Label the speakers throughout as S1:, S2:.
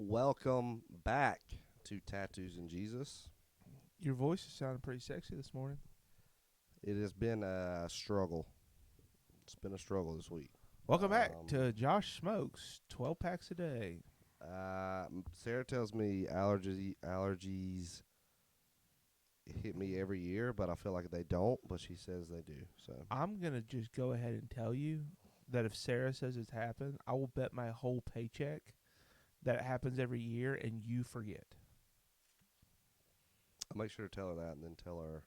S1: Welcome back to Tattoos and Jesus.
S2: Your voice is sounding pretty sexy this morning.
S1: It has been a struggle. It's been a struggle this week.
S2: Welcome back to Josh Smokes, 12 packs a day.
S1: Sarah tells me allergies hit me every year, but I feel like they don't, but she says they do. So
S2: I'm going to just go ahead and tell you that if Sarah says it's happened, I will bet my whole paycheck that it happens every year and you forget.
S1: I'll make sure to tell her that and then tell her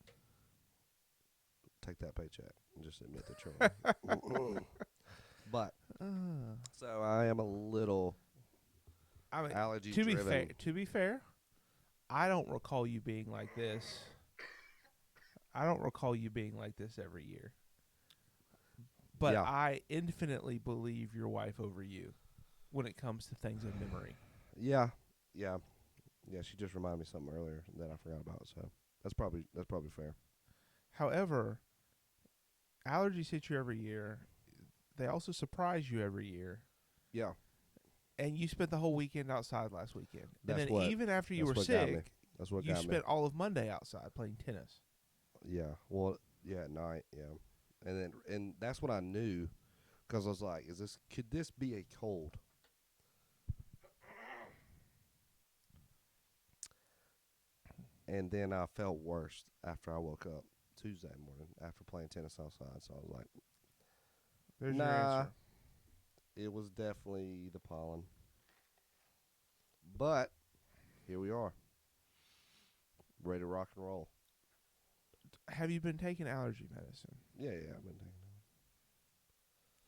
S1: take that paycheck and just admit that you're wrong. But so I am a little allergy driven.
S2: To be fair, I don't recall you being like this. I don't recall you being like this every year. But
S1: Yeah.
S2: I infinitely believe your wife over you when it comes to things in memory.
S1: Yeah. She just reminded me of something earlier that I forgot about. So that's probably fair.
S2: However, allergies hit you every year. They also surprise you every year.
S1: Yeah.
S2: And you spent the whole weekend outside last weekend.
S1: That's
S2: and then
S1: what,
S2: even after you were
S1: got me.
S2: sick,
S1: That's what
S2: you
S1: got me.
S2: spent all of Monday outside playing tennis.
S1: Yeah. Well, yeah, at night. Yeah. And that's what I knew, because I was like, could this be a cold? And then I felt worse after I woke up Tuesday morning after playing tennis outside. So I was like,
S2: There's your answer.
S1: it was definitely the pollen. But here we are, ready to rock and roll.
S2: Have you been taking allergy medicine?
S1: Yeah, I've been taking it.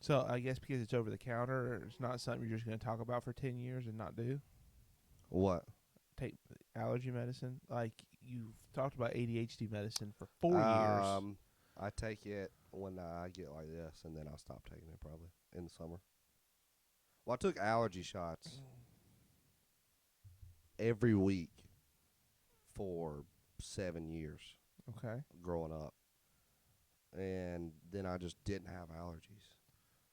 S2: So I guess because it's over the counter, it's not something you're just going to talk about for 10 years and not do?
S1: What?
S2: Take allergy medicine? Like you've talked about ADHD medicine for 4 years.
S1: I take it when I get like this, and then I'll stop taking it probably in the summer. Well, I took allergy shots every week for 7 years
S2: Okay.
S1: growing up, and then I just didn't have allergies,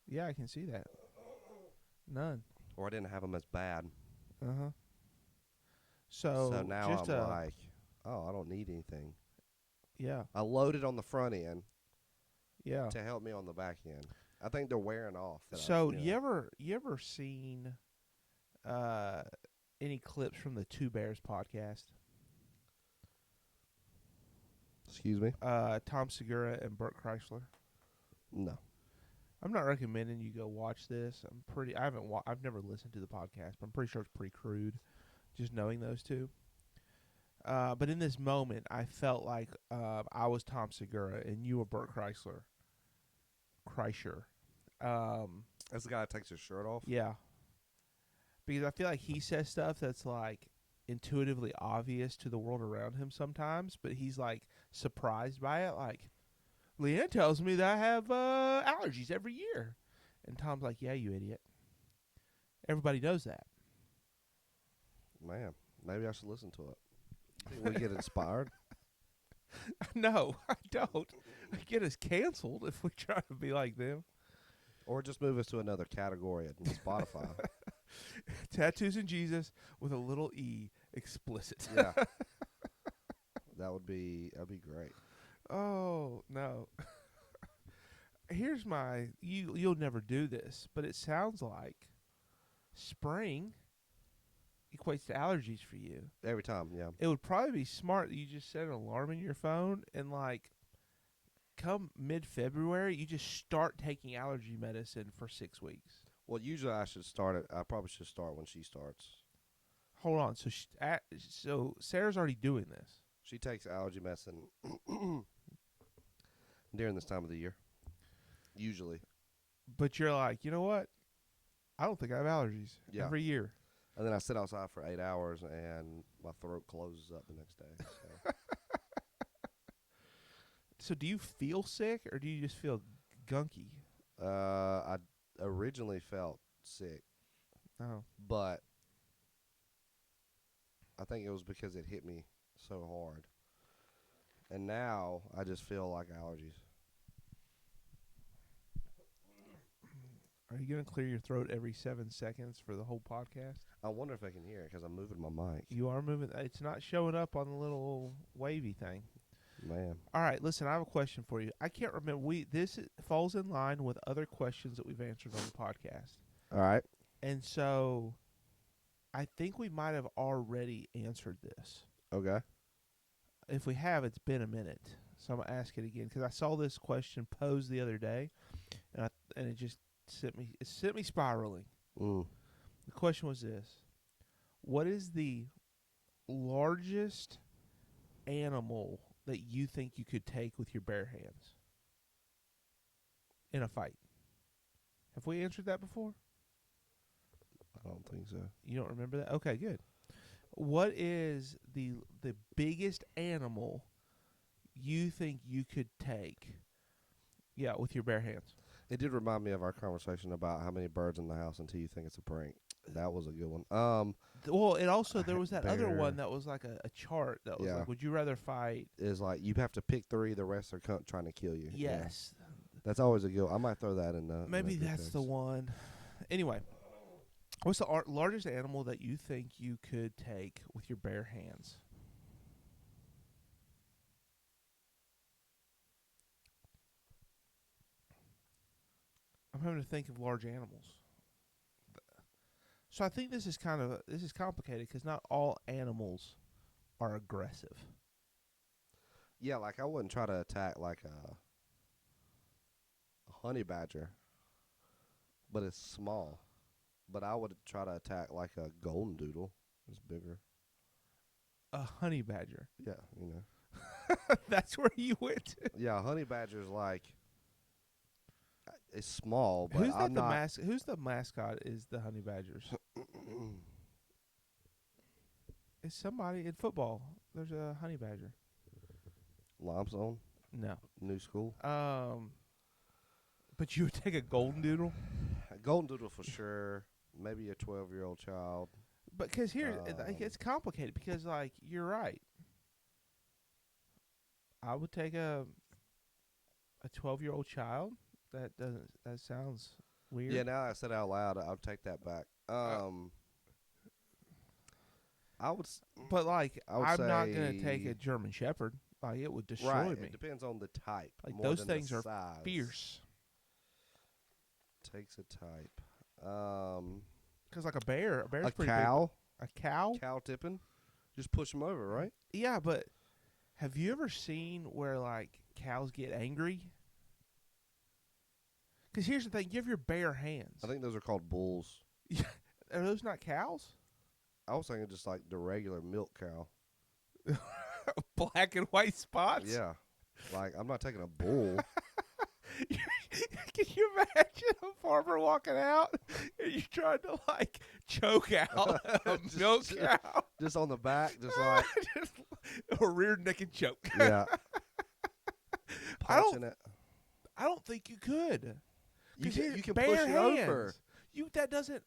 S2: Yeah, I can see that. None.
S1: or I didn't have them as bad.
S2: Uh-huh. So
S1: now
S2: just
S1: I'm like, oh, I don't need anything.
S2: yeah.
S1: I loaded on the front end
S2: Yeah.
S1: to help me on the back end. I think they're wearing off.
S2: So you ever seen any clips from the Two Bears podcast?
S1: Excuse me?
S2: Tom Segura and Burt Kreischer.
S1: No.
S2: I'm not recommending you go watch this. I've never listened to the podcast, but I'm pretty sure it's pretty crude, just knowing those two. But in this moment, I felt like I was Tom Segura and you were Burt Kreischer.
S1: That's the guy that takes his shirt off?
S2: Yeah. Because I feel like he says stuff that's like intuitively obvious to the world around him sometimes, but he's like surprised by it. Like, Leanne tells me that I have allergies every year. And Tom's like, yeah, you idiot. Everybody knows that.
S1: Man, maybe I should listen to it. Think we get inspired?
S2: No, I don't. I get us canceled if we try to be like them.
S1: Or just move us to another category at Spotify.
S2: Tattoos and Jesus with a little E, explicit.
S1: Yeah. That'd be great.
S2: Oh, no. Here's you'll never do this, but it sounds like spring equates to allergies for you.
S1: Every time, yeah.
S2: It would probably be smart that you just set an alarm in your phone and like come mid-February, you just start taking allergy medicine for 6 weeks.
S1: Well, usually I probably should start when she starts.
S2: Hold on. So Sarah's already doing this.
S1: She takes allergy medicine during this time of the year. Usually.
S2: But you're like, you know what? I don't think I have allergies every year.
S1: And then I sit outside for 8 hours and my throat closes up the next day. So.
S2: So do you feel sick or do you just feel gunky?
S1: I originally felt sick.
S2: Oh.
S1: But I think it was because it hit me so hard. And now I just feel like allergies.
S2: Are you going to clear your throat every 7 seconds for the whole podcast?
S1: I wonder if I can hear it because I'm moving my mic.
S2: You are moving. It's not showing up on the little wavy thing.
S1: Man.
S2: All right, listen, I have a question for you. I can't remember. This falls in line with other questions that we've answered on the podcast.
S1: All right.
S2: And so I think we might have already answered this.
S1: Okay.
S2: If we have, it's been a minute. So I'm going to ask it again because I saw this question posed the other day, and it just sent me spiraling.
S1: Mm.
S2: The question was this: what is the largest animal that you think you could take with your bare hands in a fight? Have we answered that before?
S1: I don't think so.
S2: You don't remember that? Okay, good. What is the biggest animal you think you could take? Yeah, with your bare hands.
S1: It did remind me of our conversation about how many birds in the house until you think it's a prank. That was a good one.
S2: Well, it also there was that other
S1: bear.
S2: one that was like a chart that was like, would you rather fight?
S1: Is like you have to pick 3. The rest are trying to kill you.
S2: Yes.
S1: Yeah. That's always a good one. I might throw that in the.
S2: Maybe that's the one. Anyway, what's the largest animal that you think you could take with your bare hands? I'm having to think of large animals. So I think this is complicated because not all animals are aggressive.
S1: Yeah, like I wouldn't try to attack like a honey badger, but it's small. But I would try to attack like a golden doodle. It's bigger.
S2: A honey badger.
S1: Yeah, you know.
S2: That's where you went.
S1: Yeah, a honey badger's like it's small, but
S2: Who's
S1: I'm not.
S2: Who's the mascot? Is the honey badgers? It's somebody in football. There's a honey badger.
S1: Limestone,
S2: No.
S1: new school.
S2: But you would take a golden doodle.
S1: A golden doodle for sure. Maybe a 12-year-old child.
S2: But because here it's complicated because like you're right. I would take a 12-year-old child. That sounds weird.
S1: Yeah, now I said it out loud, I'll take that back. I would.
S2: But like I'm not gonna
S1: say-
S2: take a German Shepherd. Like it would destroy me.
S1: It depends on the type.
S2: Like
S1: more
S2: those
S1: than
S2: things
S1: the
S2: are
S1: size.
S2: fierce.
S1: Takes a type.
S2: Because like a bear's
S1: A
S2: pretty
S1: cow.
S2: big. A cow?
S1: Cow tipping. Just push them over, right?
S2: Yeah, but have you ever seen where like cows get angry? Because here's the thing: you have your bare hands.
S1: I think those are called bulls.
S2: Are those not cows?
S1: I was thinking just like the regular milk cow.
S2: Black and white spots.
S1: Yeah. Like I'm not taking a bull.
S2: Can you imagine a farmer walking out and you trying to like choke out a milk cow?
S1: Just on the back, just like
S2: Just a rear naked choke.
S1: yeah.
S2: I don't-
S1: Punching it.
S2: I don't think you could.
S1: You
S2: 'Cause
S1: can,
S2: here,
S1: you can
S2: bare
S1: push it
S2: hands.
S1: over.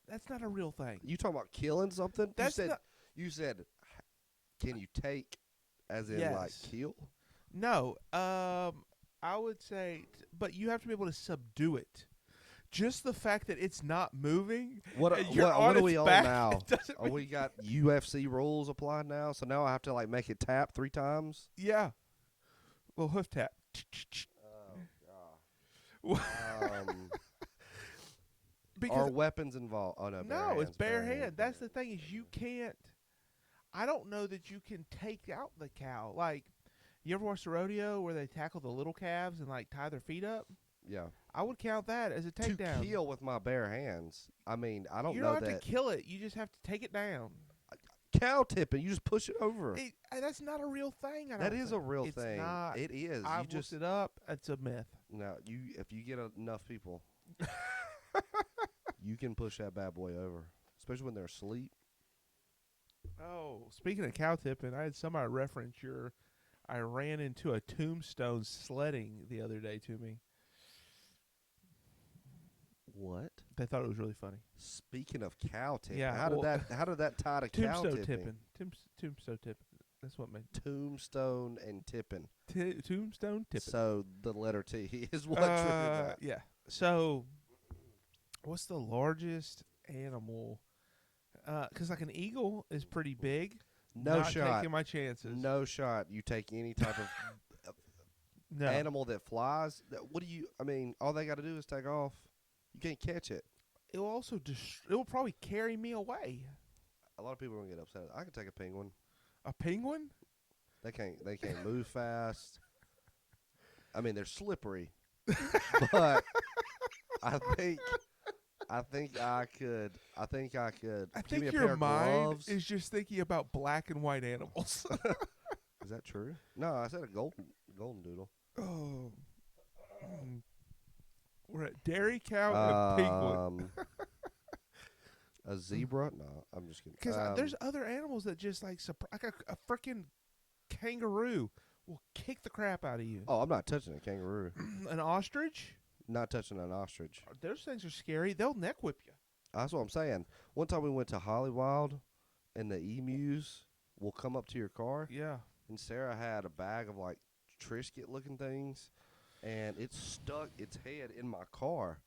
S2: That's not a real thing.
S1: You talking about killing something?
S2: That's not-
S1: you said can you take as in like
S2: Yes.
S1: kill?
S2: No, I would say, but you have to be able to subdue it. Just the fact that it's not moving.
S1: What
S2: and you're
S1: what
S2: on
S1: are
S2: its
S1: we on
S2: back,
S1: now?
S2: it doesn't
S1: Are we got UFC rules applied now? So now I have to like make it tap 3 times?
S2: Yeah. Well, hoof tap.
S1: Oh
S2: Because
S1: are weapons involved? Oh no,
S2: no, it's bare hand.
S1: hand.
S2: That's the thing is you can't. I don't know that you can take out the cow. Like, you ever watch the rodeo where they tackle the little calves and like tie their feet up?
S1: Yeah.
S2: I would count that as a
S1: To
S2: takedown.
S1: kill with my bare hands. I mean, I don't
S2: You
S1: know
S2: don't have
S1: that
S2: to kill it. You just have to take it down.
S1: cow tipping. You just push it over.
S2: That's not a real thing. I
S1: That
S2: don't
S1: is a
S2: think.
S1: real
S2: It's
S1: thing.
S2: Not.
S1: It is.
S2: I've
S1: You just
S2: looked it up. It's a myth.
S1: no. If you get enough people, you can push that bad boy over, especially when they're asleep.
S2: Oh, speaking of cow tipping, I had somebody reference I ran into a tombstone sledding the other day to me.
S1: What?
S2: They thought it was really funny.
S1: Speaking of cow tipping,
S2: Yeah,
S1: how did that tie to cow
S2: Tombstone
S1: tipping?
S2: Tombstone tipping. That's what made
S1: Tombstone and tipping.
S2: tombstone tipping.
S1: So the letter T is what triggered that.
S2: Yeah. So What's the largest animal? 'Cause like an eagle is pretty big.
S1: No
S2: Not
S1: shot.
S2: taking my chances.
S1: No shot. You take any type of
S2: No.
S1: animal that flies. What do you? I mean, all they got to do is take off. You can't catch it.
S2: It will also it will probably carry me away.
S1: A lot of people are gonna get upset. I can take a penguin.
S2: A penguin?
S1: They can't move fast. I mean, they're slippery, but I think I could.
S2: I
S1: Give me
S2: think
S1: a pair
S2: your
S1: of
S2: mind
S1: gloves.
S2: is just thinking about black and white animals.
S1: Is that true? No, I said a golden doodle.
S2: Oh. We're at dairy cow and penguin.
S1: A zebra? No, I'm just kidding.
S2: Because there's other animals that just like a freaking kangaroo will kick the crap out of you.
S1: Oh, I'm not touching a kangaroo.
S2: An ostrich?
S1: Not touching an ostrich.
S2: Those things are scary. They'll neck whip you.
S1: That's what I'm saying. One time we went to Hollywood, and the emus will come up to your car.
S2: Yeah.
S1: And Sarah had a bag of like Triscuit looking things, and it stuck its head in my car.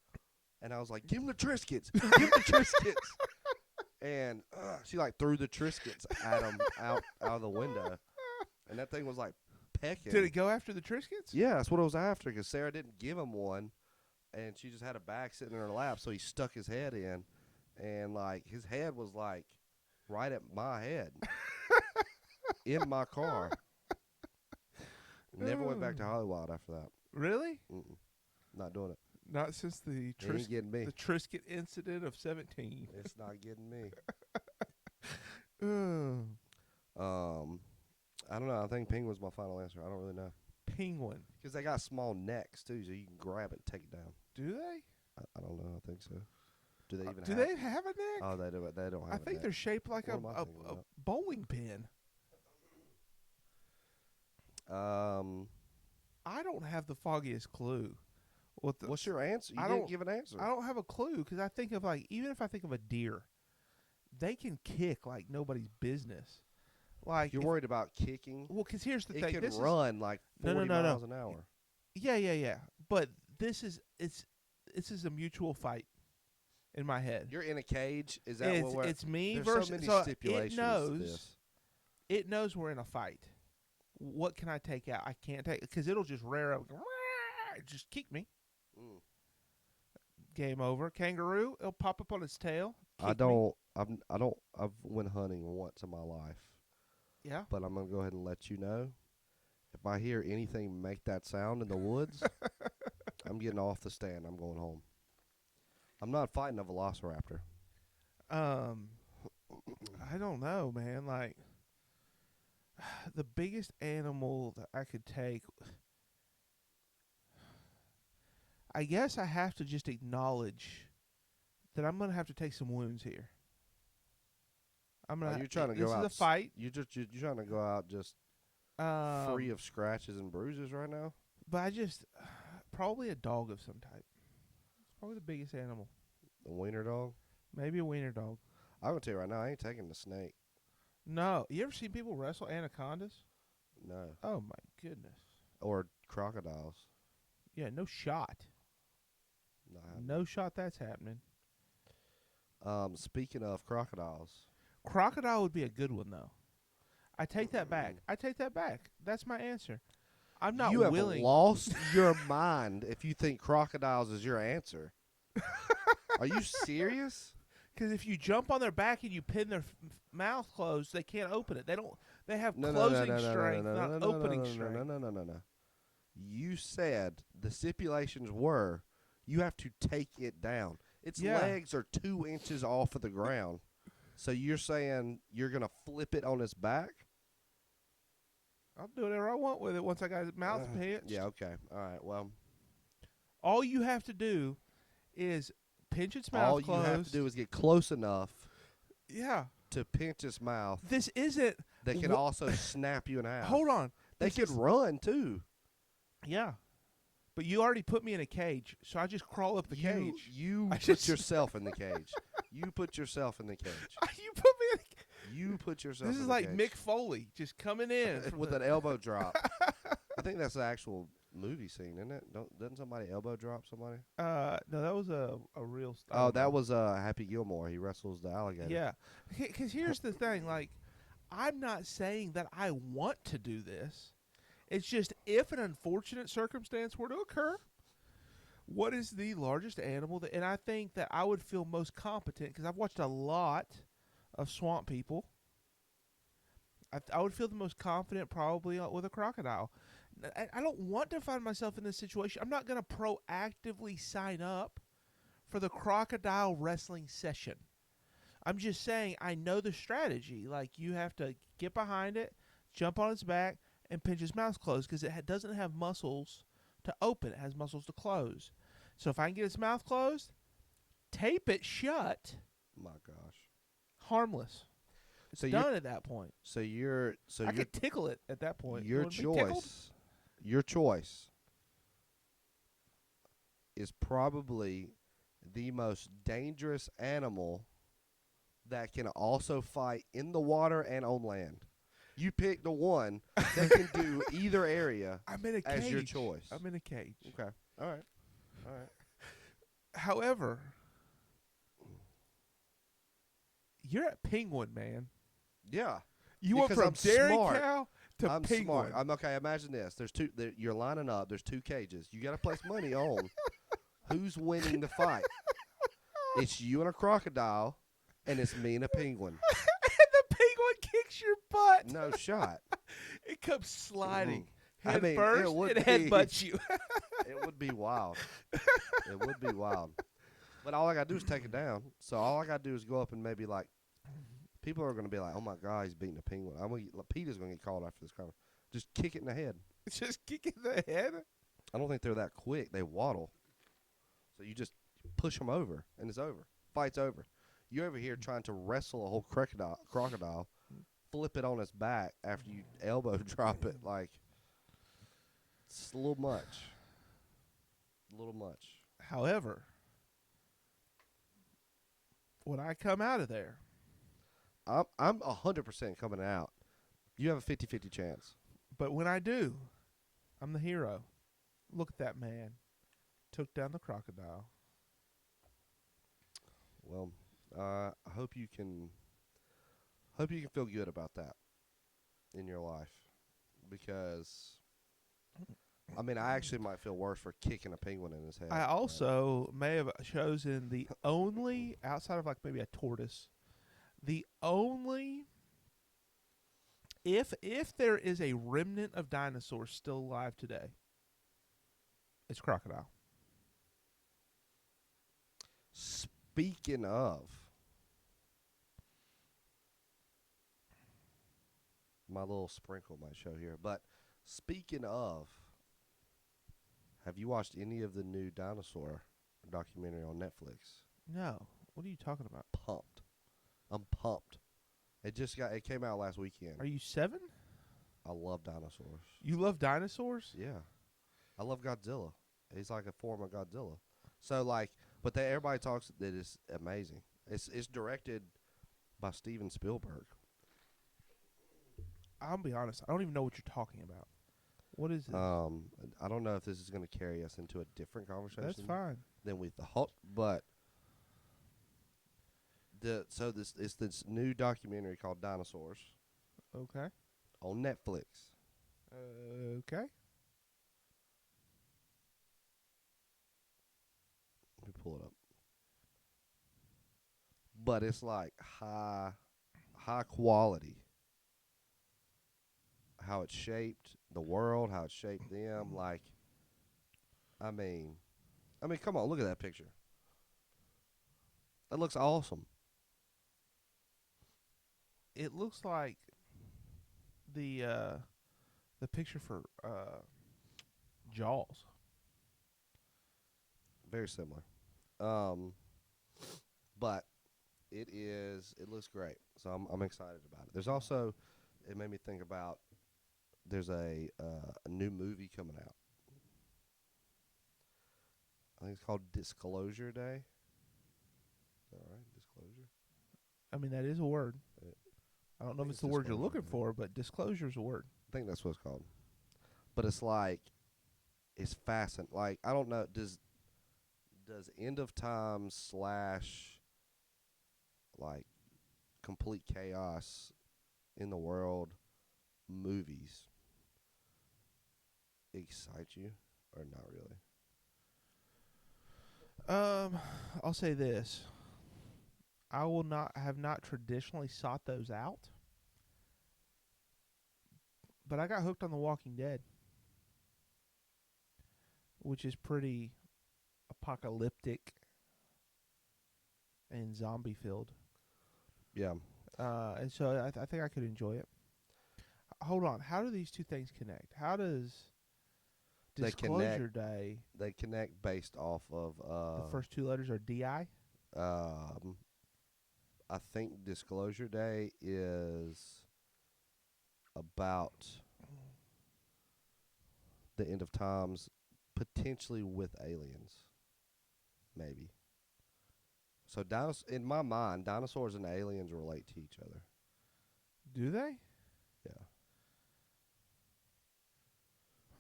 S1: And I was like, "Give him the Triscuits! Give him the Triscuits!" And she like threw the Triscuits at him out of the window, and that thing was like pecking.
S2: Did it go after the Triscuits?
S1: Yeah, that's what it was after, because Sarah didn't give him one, and she just had a bag sitting in her lap, so he stuck his head in, and like his head was like right at my head in my car. Never went back to Hollywood after that.
S2: Really?
S1: Not doing it.
S2: Not since the
S1: It ain't getting me.
S2: the Triscuit incident of 17.
S1: It's not getting me. I don't know. I think penguin's my final answer. I don't really know.
S2: Penguin.
S1: Because they got small necks, too, so you can grab it and take it down.
S2: Do they?
S1: I don't know. I think so. Do they even
S2: Do they have a neck?
S1: Oh, they don't have
S2: I
S1: a
S2: think
S1: neck.
S2: they're shaped like
S1: What
S2: a
S1: am I thinking about?
S2: bowling pin. I don't have the foggiest clue.
S1: What's your answer? You
S2: I
S1: didn't
S2: don't-
S1: give an answer.
S2: I don't have a clue because I think of even if I think of a deer, they can kick like nobody's business. Like
S1: You're worried about kicking?
S2: Well, because here's the
S1: It
S2: thing.
S1: can
S2: This
S1: run like 40
S2: No.
S1: miles an hour.
S2: Yeah. But this is a mutual fight in my head.
S1: You're in a cage? Is that what we're...
S2: It's me
S1: There's
S2: versus
S1: so many
S2: it
S1: stipulations
S2: knows
S1: to this.
S2: it knows we're in a fight. What can I take out? I can't take because it'll just rear up, just kick me.
S1: Mm.
S2: Game over. Kangaroo, it'll pop up on its tail.
S1: I've went hunting once in my life.
S2: Yeah.
S1: But I'm going to go ahead and let you know. If I hear anything make that sound in the woods, I'm getting off the stand. I'm going home. I'm not fighting a velociraptor.
S2: I don't know, man. Like, the biggest animal that I could take, I guess I have to just acknowledge that I'm going to have to take some wounds here. I'm gonna.
S1: You're trying to go out.
S2: This is a fight.
S1: You're trying to go out just free of scratches and bruises right now.
S2: But I just probably a dog of some type. It's probably the biggest animal.
S1: The wiener dog.
S2: Maybe a wiener dog.
S1: I'm gonna tell you right now, I ain't taking the snake.
S2: No, you ever seen people wrestle anacondas?
S1: No.
S2: Oh my goodness.
S1: Or crocodiles.
S2: Yeah, no shot.
S1: No.
S2: No shot that's happening.
S1: Speaking of crocodiles.
S2: Crocodile would be a good one, though. I take that back. That's my answer. I'm not
S1: You
S2: willing.
S1: have lost your mind if you think crocodiles is your answer. Are you serious?
S2: Because if you jump on their back and you pin their mouth closed, they can't open it. They don't. They have closing strength, not opening strength.
S1: No. You said the stipulations were you have to take it down. Its legs are 2 inches off of the ground. So you're saying you're going to flip it on its back?
S2: I'll do whatever I want with it once I got his mouth pinched.
S1: Yeah, okay. All right, well.
S2: All you have to do is pinch its mouth
S1: All
S2: closed.
S1: you have to do is get close enough to pinch its mouth.
S2: This isn't.
S1: They can also snap you in half.
S2: Hold on.
S1: They could run, too.
S2: Yeah. But you already put me in a cage, so I just crawl up the cage.
S1: You put yourself in the cage. You put yourself in the cage.
S2: You put me in a cage.
S1: You put yourself
S2: This
S1: in
S2: is
S1: the
S2: like
S1: cage.
S2: Mick Foley just coming in.
S1: With an elbow drop. I think that's the actual movie scene, isn't it? Doesn't somebody elbow drop somebody?
S2: No, that was a real.
S1: Oh, that was Happy Gilmore. He wrestles the alligator.
S2: Yeah, because here's the thing. Like, I'm not saying that I want to do this. It's just if an unfortunate circumstance were to occur, what is the largest animal that? And I think that I would feel most competent because I've watched a lot of swamp people. I would feel the most confident probably with a crocodile. I don't want to find myself in this situation. I'm not going to proactively sign up for the crocodile wrestling session. I'm just saying I know the strategy. Like, you have to get behind it, jump on its back, and pinch his mouth closed because it doesn't have muscles to open. It has muscles to close. So if I can get its mouth closed, tape it shut,
S1: My gosh.
S2: harmless. It's done at that point. I could tickle it at that point.
S1: Your choice is probably the most dangerous animal that can also fight in the water and on land. You pick the one that can do either area
S2: I'm in a cage.
S1: as your choice.
S2: I'm in a cage.
S1: Okay. All right.
S2: However, you're a penguin, man.
S1: Yeah.
S2: You went from dairy cow to
S1: I'm
S2: penguin.
S1: smart. I'm okay. Imagine this. There's two. You're lining up. There's two cages. You got to place money on who's winning the fight. It's you and a crocodile, and it's me and a penguin.
S2: And the penguin kicks your butt.
S1: No shot.
S2: It comes sliding
S1: I mean,
S2: first and headbutts you.
S1: It would be wild. It would be wild. But all I got to do is take it down. So all I got to do is go up and maybe like, people are going to be like, oh my God, he's beating a penguin. Peter's going to get called after this conversation. Just kick it in the head.
S2: Just kick it in the head?
S1: I don't think they're that quick. They waddle. So you just push them over, and it's over. Fight's over. You're over here trying to wrestle a whole crocodile, flip it on its back after you elbow drop it. Like, it's a little much. A little much.
S2: However, when I come out of there,
S1: I'm 100% coming out. You have a 50-50 chance.
S2: But when I do, I'm the hero. Look at that man. Took down the crocodile.
S1: Well, I hope you can feel good about that in your life, because I mean, I actually might feel worse for kicking a penguin in his head.
S2: I also may have chosen the only, outside of like maybe a tortoise, the only, if there is a remnant of dinosaurs still alive today, it's crocodile.
S1: Speaking of, my little sprinkle might show here, but speaking of, have you watched any of the new dinosaur documentary on Netflix?
S2: No. What are you talking about?
S1: Pumped. I'm pumped. It came out last weekend.
S2: Are you 7?
S1: I love dinosaurs.
S2: You love dinosaurs?
S1: Yeah. I love Godzilla. He's like a form of Godzilla. So like, but everybody talks that it's amazing. It's directed by Steven Spielberg.
S2: I'll be honest. I don't even know what you're talking about. What is it?
S1: I don't know if this is going to carry us into a different conversation.
S2: That's fine.
S1: Than we thought, but it's this new documentary called Dinosaurs.
S2: Okay.
S1: On Netflix.
S2: Okay.
S1: Let me pull it up. But it's like high quality. How it shaped the world, how it shaped them. Like, I mean, come on, look at that picture. That looks awesome.
S2: It looks like the picture for Jaws.
S1: Very similar. But it looks great. So I'm excited about it. There's also, it made me think about, there's a new movie coming out. I think it's called Disclosure Day. Is that right? Disclosure?
S2: I mean, that is a word. I don't know if it's the word you're looking for, but disclosure is a word.
S1: I think that's what it's called. But it's like, is fascinating. Like, I don't know, does end of time / like complete chaos in the world movies excite you or not really?
S2: I'll say this. I will not have not traditionally sought those out, but I got hooked on The Walking Dead, which is pretty apocalyptic and zombie filled.
S1: Yeah.
S2: And so I think I could enjoy it. Hold on. How do these two things connect? How does
S1: They
S2: Disclosure Day,
S1: They connect based off of
S2: the first two letters are DI?
S1: um I think Disclosure Day is about the end of times, potentially with aliens, maybe. So in my mind, dinosaurs and aliens relate to each other.
S2: Do they?
S1: Yeah.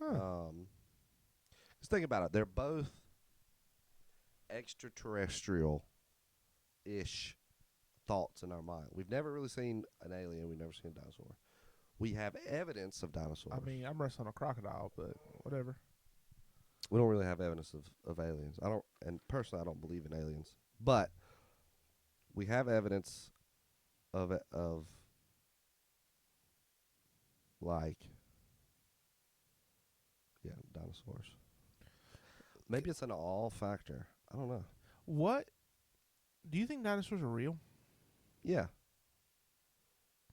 S2: Huh.
S1: Just think about it. They're both extraterrestrial-ish thoughts in our mind. We've never really seen an alien. We've never seen a dinosaur. We have evidence of dinosaurs.
S2: I mean, I'm wrestling a crocodile, but whatever.
S1: We don't really have evidence of aliens. And personally, I don't believe in aliens. But we have evidence of like, yeah, dinosaurs. Maybe it's an all factor. I don't know.
S2: What? Do you think dinosaurs are real?
S1: Yeah. I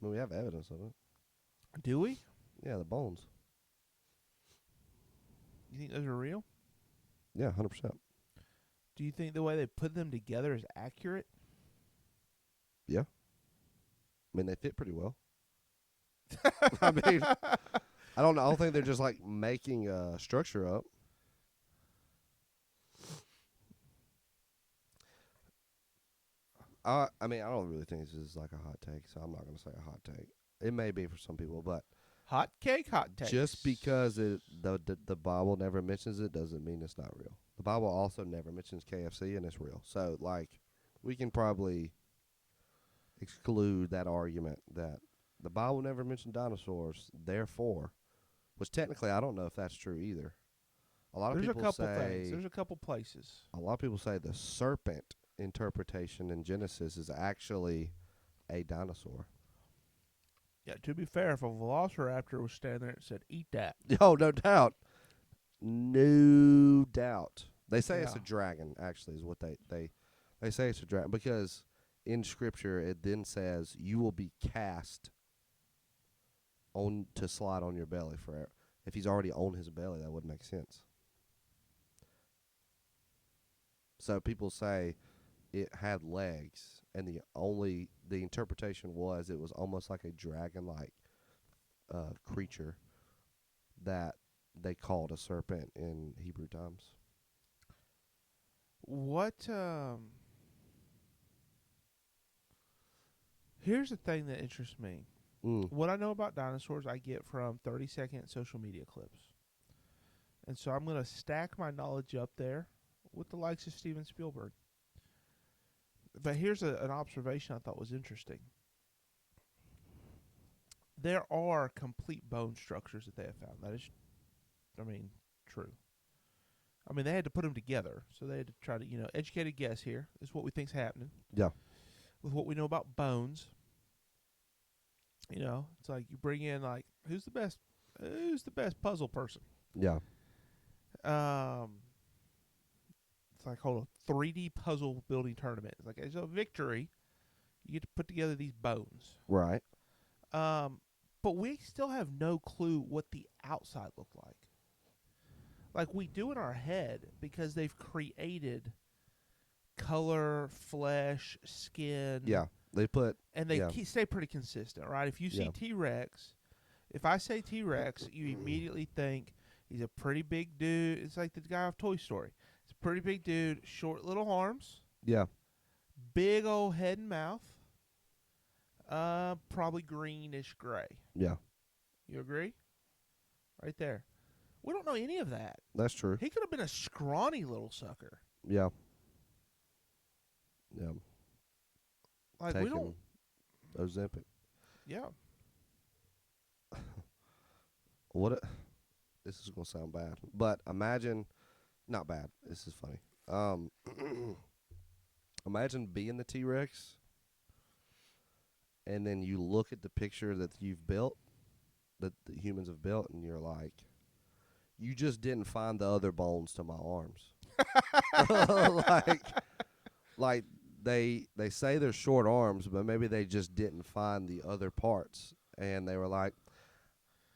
S1: mean, we have evidence of it.
S2: Do we?
S1: Yeah, the bones.
S2: You think those are real?
S1: Yeah, 100%.
S2: Do you think the way they put them together is accurate?
S1: Yeah. I mean, they fit pretty well. I mean, I don't know. I don't think they're just like making a structure up. I mean, I don't really think this is like a hot take, so I'm not going to say a hot take. It may be for some people, but
S2: Hot cake, hot takes.
S1: just because the Bible never mentions it doesn't mean it's not real. The Bible also never mentions KFC, and it's real. So, like, we can probably exclude that argument that the Bible never mentioned dinosaurs, therefore, which technically I don't know if that's true either.
S2: There's a couple things. There's a couple places.
S1: A lot of people say the serpent interpretation in Genesis is actually a dinosaur.
S2: Yeah, to be fair, if a velociraptor was standing there and said, "Eat that,"
S1: Oh, no doubt. No doubt. They say it's a
S2: Yeah.
S1: dragon, actually, is what they say it's a dragon. Because in Scripture, it then says, you will be cast on to slide on your belly forever. If he's already on his belly, that wouldn't make sense. So people say it had legs, and the interpretation was it was almost like a dragon-like creature that they called a serpent in Hebrew times.
S2: What? Here's the thing that interests me. What I know about dinosaurs, I get from 30-second social media clips, and so I'm going to stack my knowledge up there with the likes of Steven Spielberg. But here's an observation I thought was interesting. There are complete bone structures that they have found. That is, true. I mean, they had to put them together, so they had to try to, educated guess here is what we think's happening.
S1: Yeah.
S2: With what we know about bones, it's like you bring in like who's the best puzzle person.
S1: Yeah.
S2: It's like hold a 3D puzzle building tournament. It's like as a victory, you get to put together these bones.
S1: Right.
S2: But we still have no clue what the outside looked like. Like we do in our head because they've created color, flesh, skin.
S1: Yeah. They
S2: stay pretty consistent, right? If you see T-Rex, if I say T-Rex, you immediately think he's a pretty big dude. It's like the guy off Toy Story. It's a pretty big dude, short little arms.
S1: Yeah.
S2: Big old head and mouth. Probably greenish gray.
S1: Yeah.
S2: You agree? Right there. We don't know any of that.
S1: That's true.
S2: He could have been a scrawny little sucker.
S1: Yeah. Yeah.
S2: Like, we don't.
S1: Taking Ozempic.
S2: Yeah.
S1: This is gonna sound bad, but imagine, not bad. This is funny. Imagine being the T-Rex, and then you look at the picture that you've built, that the humans have built, and you're like, you just didn't find the other bones to my arms. like they say they're short arms, but maybe they just didn't find the other parts, and they were like,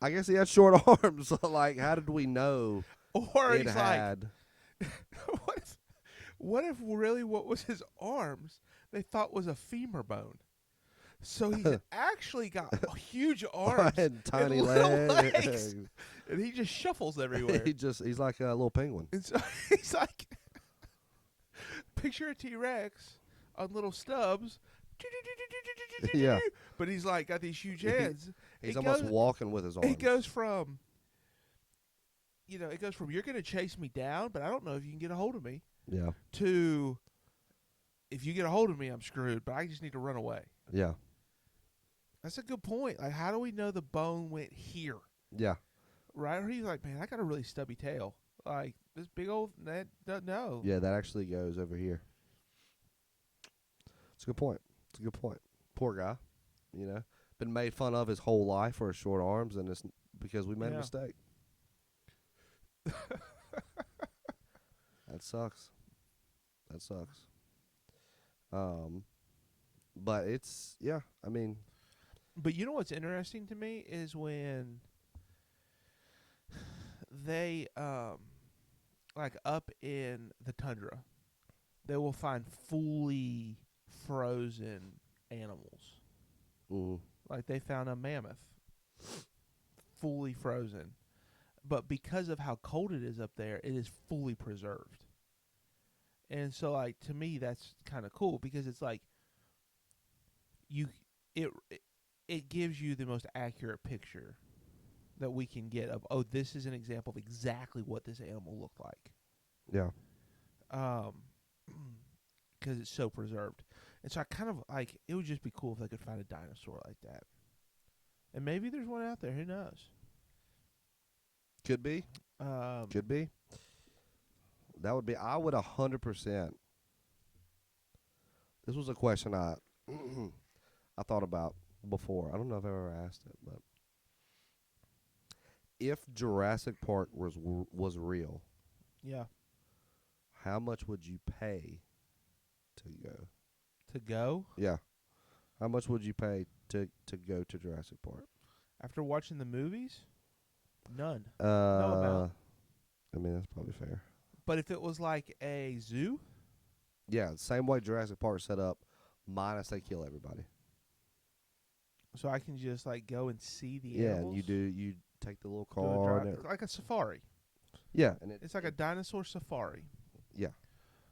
S1: I guess he had short arms. Like, how did we know
S2: Or
S1: it
S2: he's
S1: had?
S2: like, what if really what was his arms they thought was a femur bone? So he's actually got huge arms
S1: and tiny
S2: and little
S1: legs.
S2: legs, and he just shuffles everywhere.
S1: He's like a little penguin.
S2: And so he's like, picture a T-Rex on little stubs.
S1: Yeah.
S2: But he's like got these huge hands.
S1: He's almost walking with his arms.
S2: It goes from, you're going to chase me down, but I don't know if you can get a hold of me.
S1: Yeah.
S2: To, if you get a hold of me, I'm screwed, but I just need to run away.
S1: Yeah.
S2: That's a good point. Like, how do we know the bone went here?
S1: Yeah.
S2: Right? Or he's like, man, I got a really stubby tail. Like, this big old, no.
S1: Yeah, that actually goes over here. It's a good point. Poor guy, been made fun of his whole life for his short arms, and it's because we made a mistake. That sucks. But it's, I mean.
S2: But you know what's interesting to me is when they, like up in the tundra, they will find fully frozen animals. Like they found a mammoth fully frozen. But because of how cold it is up there, it is fully preserved. And so, like, to me, that's kind of cool because it's like it gives you the most accurate picture that we can get of, oh, this is an example of exactly what this animal looked like.
S1: Yeah.
S2: Because it's so preserved. And so I kind of, like, it would just be cool if they could find a dinosaur like that. And maybe there's one out there. Who knows?
S1: Could be. Could be. That would be, I would 100%. This was a question I thought about before. I don't know if I've ever asked it, but if Jurassic Park was real,
S2: Yeah.
S1: how much would you pay to go?
S2: To go?
S1: Yeah. How much would you pay to go to Jurassic Park?
S2: After watching the movies? None.
S1: No
S2: amount.
S1: I mean, that's probably fair.
S2: But if it was like a zoo?
S1: Yeah, same way Jurassic Park set up, minus they kill everybody.
S2: So I can just, like, go and see the
S1: Yeah,
S2: animals?
S1: and you take the little
S2: Do a
S1: car.
S2: drive, like a safari.
S1: Yeah. And
S2: It's like a dinosaur safari.
S1: Yeah.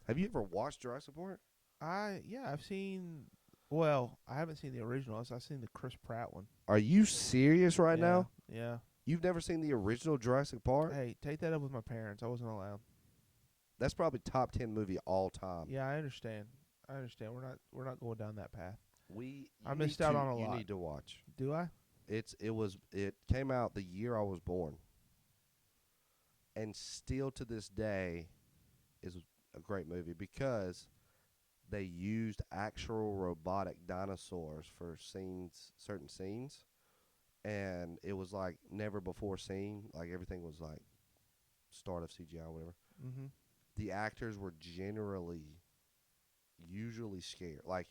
S1: Have you ever watched Jurassic Park?
S2: I've seen, well, I haven't seen the original. I've seen the Chris Pratt one.
S1: Are you serious right now?
S2: Yeah.
S1: You've never seen the original Jurassic Park?
S2: Hey, take that up with my parents. I wasn't allowed.
S1: That's probably top 10 movie all time.
S2: Yeah, I understand. We're not going down that path.
S1: I
S2: missed out on a lot.
S1: You need to watch.
S2: Do I?
S1: It came out the year I was born. And still to this day is a great movie because they used actual robotic dinosaurs for certain scenes, and it was like never before seen. Like everything was like start of CGI or whatever.
S2: Mm-hmm.
S1: The actors were usually scared. Like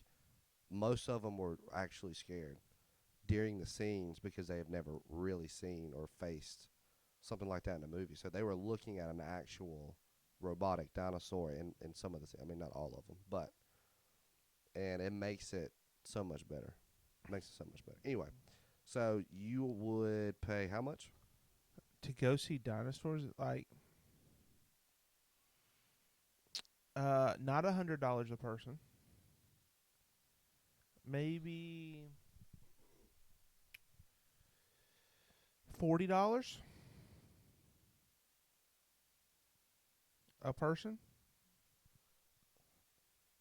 S1: most of them were actually scared during the scenes because they have never really seen or faced something like that in a movie. So they were looking at an actual robotic dinosaur in some of the, I mean, not all of them, but, and it makes it so much better. Anyway, so you would pay how much?
S2: To go see dinosaurs, like, not $100 a person. Maybe $40. a person.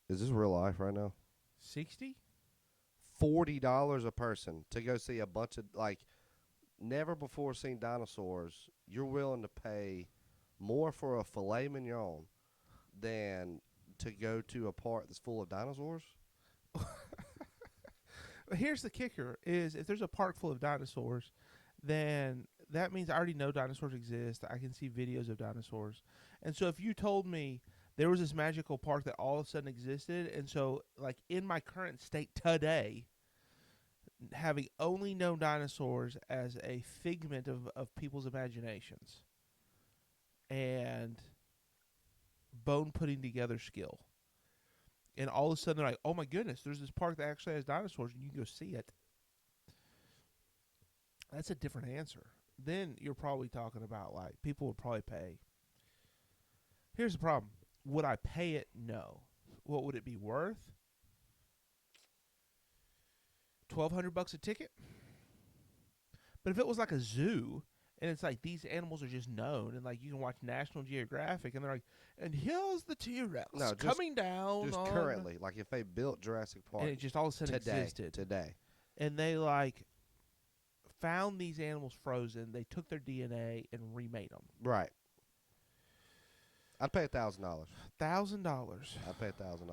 S1: Is this real life right now?
S2: 60?
S1: $40 a person to go see a bunch of, like, never before seen dinosaurs. You're willing to pay more for a filet mignon than to go to a park that's full of dinosaurs?
S2: Here's the kicker: is if there's a park full of dinosaurs, then that means I already know dinosaurs exist. I can see videos of dinosaurs, and so if you told me there was this magical park that all of a sudden existed, and so like in my current state today, having only known dinosaurs as a figment of people's imaginations and bone putting together skill. And all of a sudden they're like, oh my goodness, there's this park that actually has dinosaurs and you can go see it. That's a different answer. Then you're probably talking about like people would probably pay. Here's the problem. Would I pay it? No. What would it be worth? $1,200 a ticket? But if it was like a zoo and it's like these animals are just known and like you can watch National Geographic and they're like, and here's the T-Rex coming down.
S1: Just currently, like if they built Jurassic Park
S2: and it just all of a sudden existed.
S1: Today.
S2: And they like found these animals frozen. They took their DNA and remade them.
S1: Right. I'd pay $1,000.
S2: $1,000.
S1: I'd pay $1,000.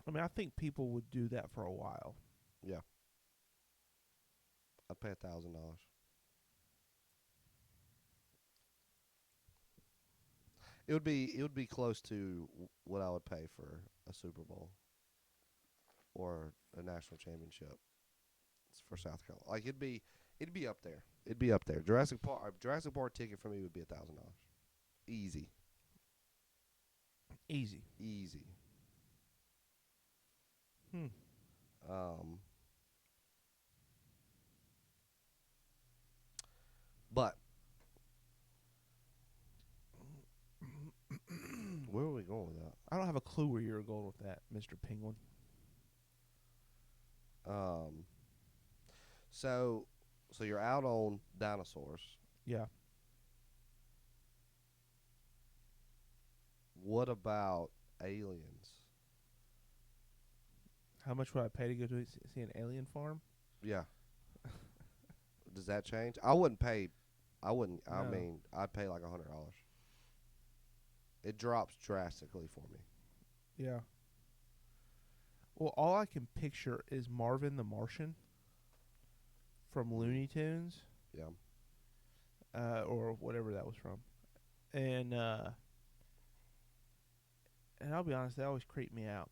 S2: I mean, I think people would do that for a while.
S1: Yeah. I'd pay $1,000. It would be close to what I would pay for a Super Bowl or a national championship for South Carolina. Like it'd be up there. It'd be up there. Jurassic Park ticket for me would be $1,000. Easy. But where are we going with that?
S2: I don't have a clue where you're going with that, Mr. Penguin.
S1: So you're out on dinosaurs.
S2: Yeah.
S1: What about aliens?
S2: How much would I pay to go to see an alien farm?
S1: Yeah. Does that change? I wouldn't pay. I wouldn't.
S2: No.
S1: I mean, I'd pay like $100. It drops drastically for me.
S2: Yeah. Well, all I can picture is Marvin the Martian from Looney Tunes.
S1: Yeah.
S2: Or whatever that was from. And I'll be honest, they always creep me out.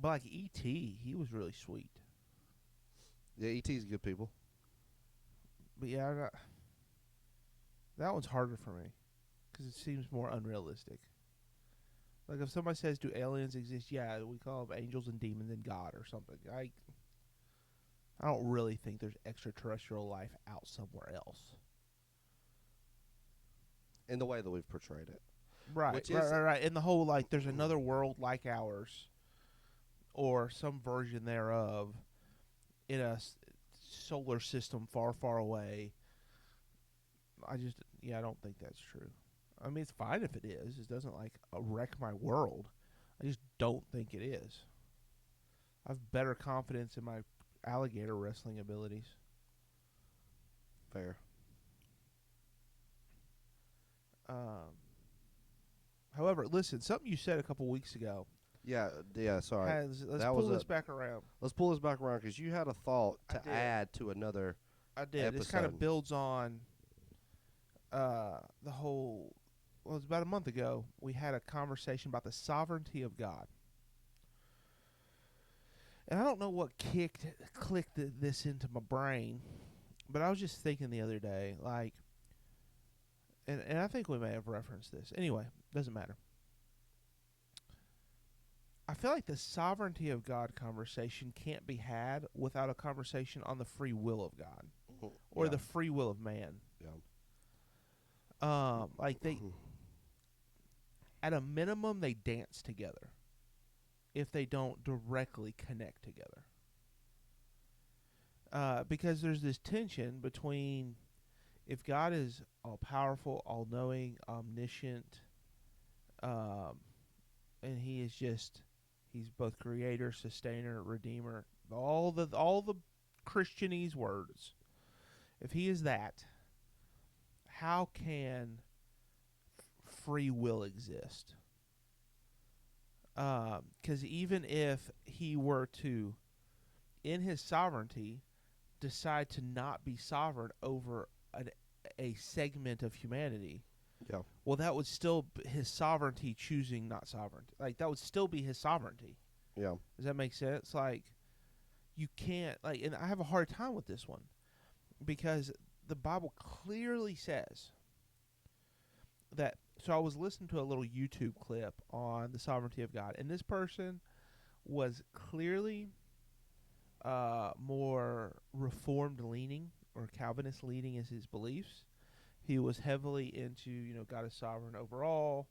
S2: But like E.T., he was really sweet.
S1: Yeah, E.T.'s good people.
S2: But yeah, that one's harder for me because it seems more unrealistic. Like if somebody says, "Do aliens exist?" Yeah, we call them angels and demons and God or something. I don't really think there's extraterrestrial life out somewhere else.
S1: In the way that we've portrayed it.
S2: Right. And the whole like there's another world like ours or some version thereof in a solar system far, far away. I don't think that's true. I mean, it's fine if it is. It doesn't like wreck my world. I just don't think it is. I have better confidence in my alligator wrestling abilities.
S1: Fair.
S2: However, listen, something you said a couple weeks ago.
S1: Yeah, sorry.
S2: Let's pull this back around.
S1: Let's pull this back around because you had a thought to add to another
S2: I did.
S1: episode.
S2: This kind of builds on the whole... Well, it was about a month ago. We had a conversation about the sovereignty of God. And I don't know what clicked this into my brain, but I was just thinking the other day, like... And I think we may have referenced this. Anyway, doesn't matter. I feel like the sovereignty of God conversation can't be had without a conversation on the free will of God or the free will of man.
S1: Yeah.
S2: Like they, at a minimum, they dance together if they don't directly connect together. Because there's this tension between if God is all powerful, all knowing, omniscient, um, and he's both creator, sustainer, redeemer, all the Christianese words. If he is that, how can free will exist? Because even if he were to, in his sovereignty, decide to not be sovereign over a segment of humanity,
S1: Yeah.
S2: well, that would still be his sovereignty choosing not sovereignty. Like, that would still be his sovereignty.
S1: Yeah.
S2: Does that make sense? Like, you can't, like, and I have a hard time with this one because the Bible clearly says that. So I was listening to a little YouTube clip on the sovereignty of God, and this person was clearly more reformed leaning or Calvinist leaning is his beliefs. He was heavily into, God is sovereign over all,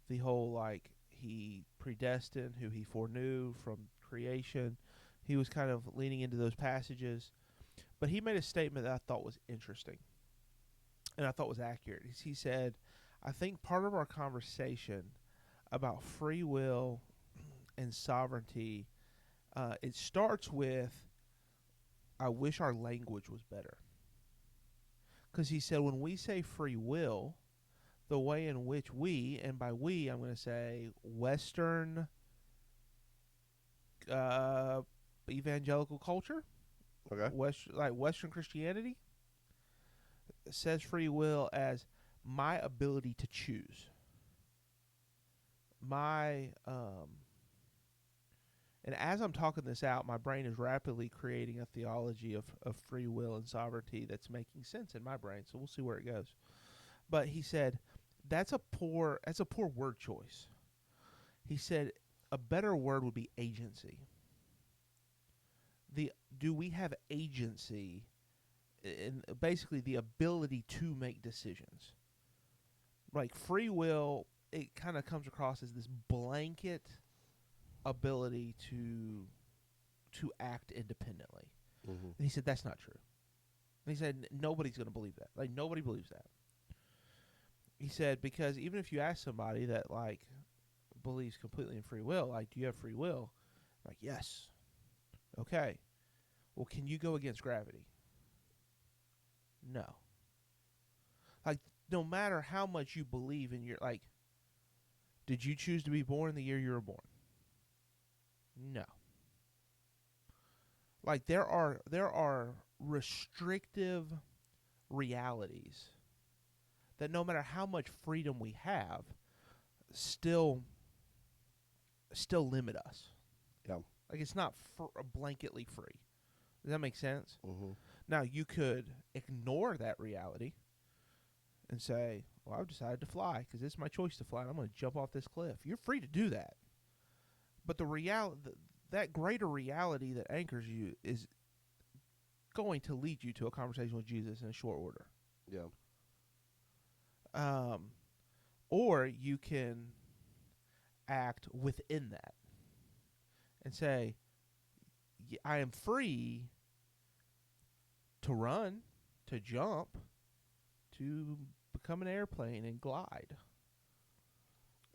S2: the whole like he predestined who he foreknew from creation. He was kind of leaning into those passages, but he made a statement that I thought was interesting and I thought was accurate. He said, I think part of our conversation about free will and sovereignty, it starts with, I wish our language was better. Because he said, when we say free will, the way in which we, and by we, I'm going to say Western evangelical culture,
S1: Okay.
S2: Western Christianity, says free will as my ability to choose. And as I'm talking this out, my brain is rapidly creating a theology of free will and sovereignty that's making sense in my brain. So we'll see where it goes. But he said that's a poor word choice. He said a better word would be agency. Do we have agency in basically the ability to make decisions? Like free will, it kind of comes across as this blanket ability to act independently.
S1: Mm-hmm.
S2: And he said that's not true. And he said nobody's going to believe that. Like nobody believes that. He said because even if you ask somebody that like believes completely in free will, like do you have free will? Like yes. Okay. Well, can you go against gravity? No. Like no matter how much you believe in your like, did you choose to be born the year you were born? No. Like there are restrictive realities that no matter how much freedom we have, still limit us.
S1: Yeah.
S2: Like it's not blanketly free. Does that make sense?
S1: Mm-hmm.
S2: Now you could ignore that reality and say, "Well, I've decided to fly because it's my choice to fly. And I'm going to jump off this cliff." You're free to do that, but the reality, that greater reality that anchors you, is going to lead you to a conversation with Jesus in a short order.
S1: Yeah.
S2: Or you can act within that and say, I am free to run, to jump, to become an airplane and glide.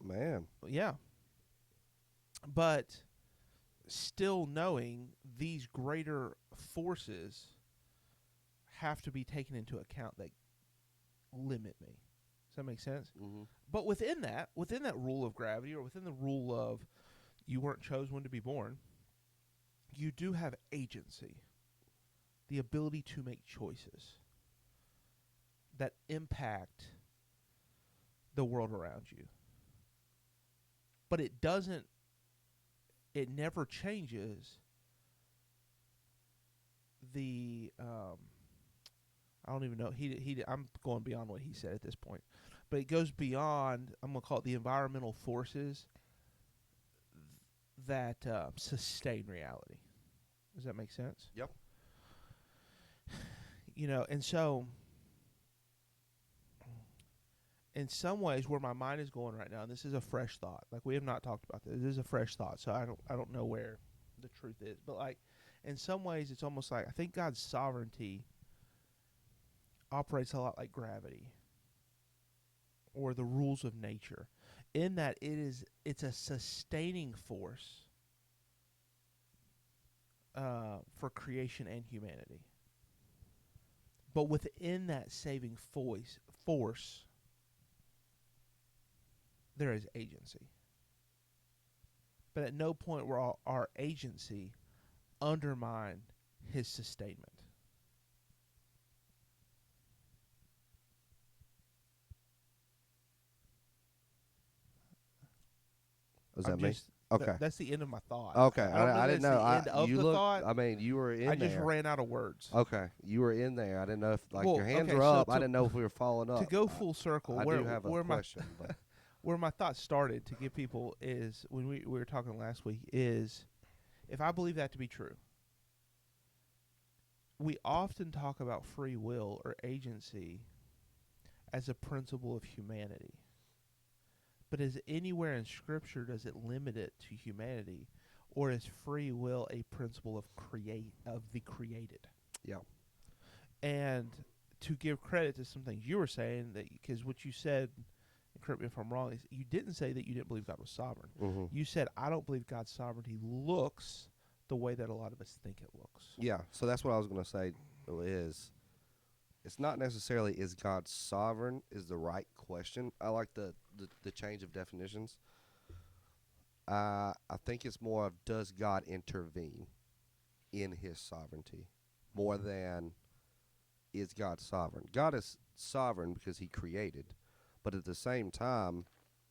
S1: Man.
S2: Yeah. But still knowing these greater forces have to be taken into account that limit me. Does that make sense?
S1: Mm-hmm.
S2: But within that rule of gravity, or within the rule of you weren't chosen when to be born, you do have agency, the ability to make choices that impact the world around you. But it never changes the I don't even know. I'm going beyond what he said at this point, but it goes beyond. I'm gonna call it the environmental forces that sustain reality. Does that make sense?
S1: Yep.
S2: And so in some ways, where my mind is going right now, and this is a fresh thought. Like we have not talked about this. This is a fresh thought, so I don't know where the truth is, but like in some ways, it's almost like I think God's sovereignty operates a lot like gravity or the rules of nature, in that it's a sustaining force for creation and humanity. But within that saving force, there is agency. But at no point will our agency undermine his sustainment.
S1: Was that me?
S2: Just,
S1: Okay.
S2: that's the end of my thought.
S1: Okay.
S2: I don't know
S1: I
S2: that
S1: didn't
S2: that's
S1: know.
S2: the end of
S1: you
S2: the
S1: looked,
S2: thought.
S1: I mean, you were in there.
S2: I just ran out of words.
S1: Okay. You were in there. I didn't know if your hands
S2: okay,
S1: were
S2: so
S1: up. I didn't know if we were following up.
S2: To go full circle,
S1: I
S2: where
S1: do have a
S2: where
S1: question. But
S2: where my thoughts started to give people is when we were talking last week is, if I believe that to be true, we often talk about free will or agency as a principle of humanity. But is anywhere in Scripture does it limit it to humanity, or is free will a principle of the created?
S1: yeah.
S2: And to give credit to some things you were saying, that because what you said, and correct me if I'm wrong, is you didn't say that you didn't believe God was sovereign.
S1: Mm-hmm.
S2: You said, I don't believe God's sovereignty looks the way that a lot of us think it looks.
S1: Yeah. So that's what I was going to say. Is it's not necessarily is God sovereign is the right question. I like the change of definitions. I think it's more of does God intervene in his sovereignty more than is God sovereign. God is sovereign because he created, but at the same time,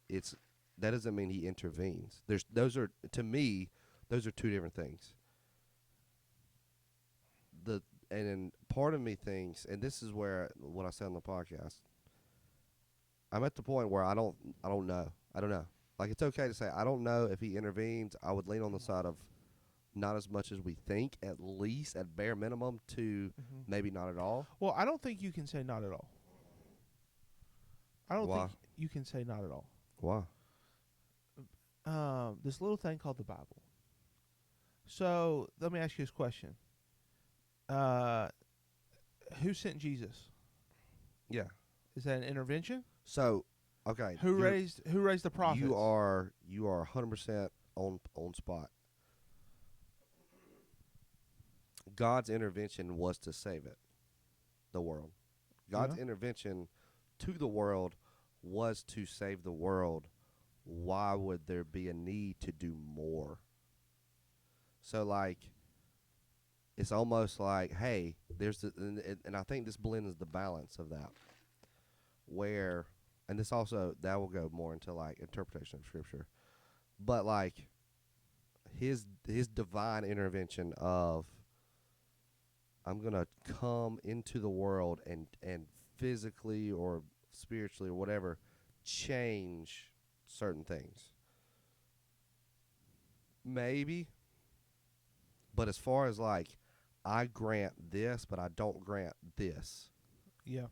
S1: that doesn't mean he intervenes. To me, those are two different things. And part of me thinks, and this is where what I said on the podcast, I'm at the point where I don't know. I don't know. Like, it's okay to say I don't know if he intervenes. I would lean on the side of not as much as we think, at least at bare minimum, to maybe not at all.
S2: Well, I don't think you can say not at all. I don't
S1: Why?
S2: think you can say not at all.
S1: Why?
S2: This little thing called the Bible. So let me ask you this question. Who sent Jesus?
S1: Yeah.
S2: Is that an intervention?
S1: So, okay.
S2: Who raised the prophets?
S1: You are 100% on spot. God's intervention was to save the world. God's intervention to the world was to save the world. Why would there be a need to do more? So, like, it's almost like, hey, and I think this blends the balance of that. Where, and this also, that will go more into, like, interpretation of Scripture. But, like, his divine intervention of, I'm going to come into the world and physically or spiritually or whatever change certain things. Maybe. But as far as, like, I grant this, but I don't grant this.
S2: Yeah.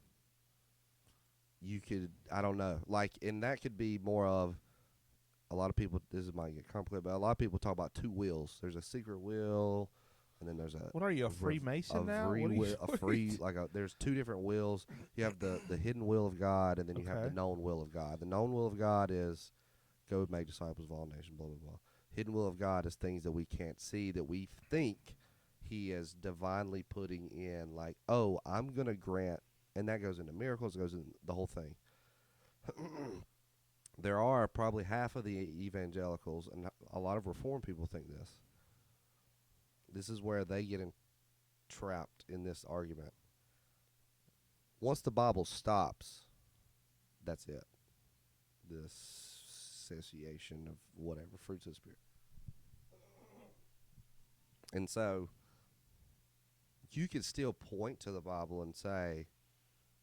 S1: You could, I don't know. Like, and that could be more of, a lot of people, this might get complicated, but a lot of people talk about two wills. There's a secret will, and then there's a...
S2: What are you, a Freemason now?
S1: There's two different wills. You have the hidden will of God, and then you have the known will of God. The known will of God is, go make disciples of all nations, blah, blah, blah. Hidden will of God is things that we can't see, that we think he is divinely putting in, like, oh, I'm going to grant, and that goes into miracles, it goes into the whole thing. There are probably half of the evangelicals, and a lot of Reformed people think this. This is where they get trapped in this argument. Once the Bible stops, that's it. This association of whatever, fruits of the Spirit. And so, you could still point to the Bible and say,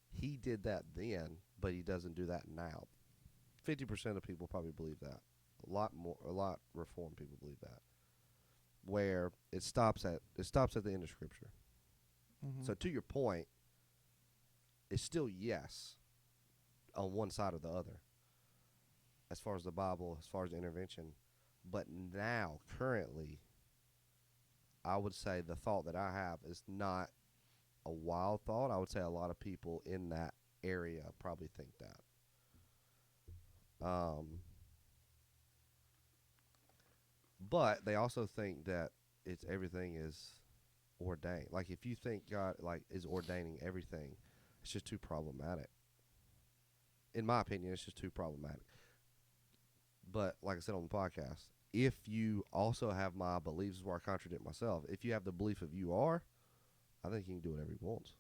S1: he did that then, but he doesn't do that now. 50% of people probably believe that. A lot Reformed people believe that. Where it stops at the end of Scripture. Mm-hmm. So to your point, it's still yes on one side or the other. As far as the Bible, as far as intervention. But now, currently, I would say the thought that I have is not a wild thought. I would say a lot of people in that area probably think that. But they also think that it's everything is ordained. Like if you think God like is ordaining everything, it's just too problematic. In my opinion, it's just too problematic. But like I said on the podcast, if you also have my beliefs where I contradict myself, if you have the belief of you are, I think he can do whatever he wants.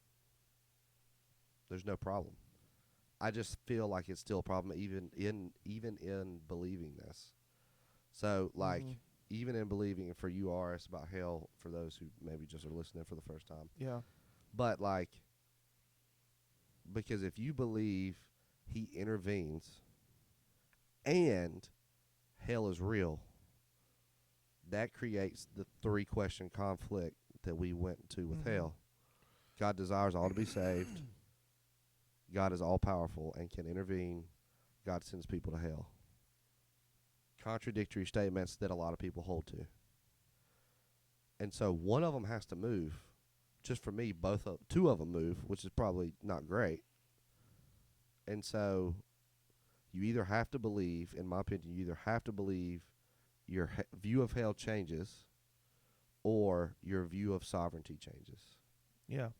S1: There's no problem. I just feel like it's still a problem even in believing this. So like
S2: Mhm.
S1: even in believing for you are, it's about hell for those who maybe just are listening for the first time.
S2: Yeah.
S1: But like because if you believe he intervenes and hell is real, that creates the three question conflict that we went to with
S2: Mhm.
S1: hell. God desires all to be saved. God is all powerful and can intervene. God sends people to hell. Contradictory statements that a lot of people hold to. And so one of them has to move. Just for me, two of them move, which is probably not great. And so you either have to believe, in my opinion, you either have to believe your view of hell changes or your view of sovereignty changes.
S2: Yeah.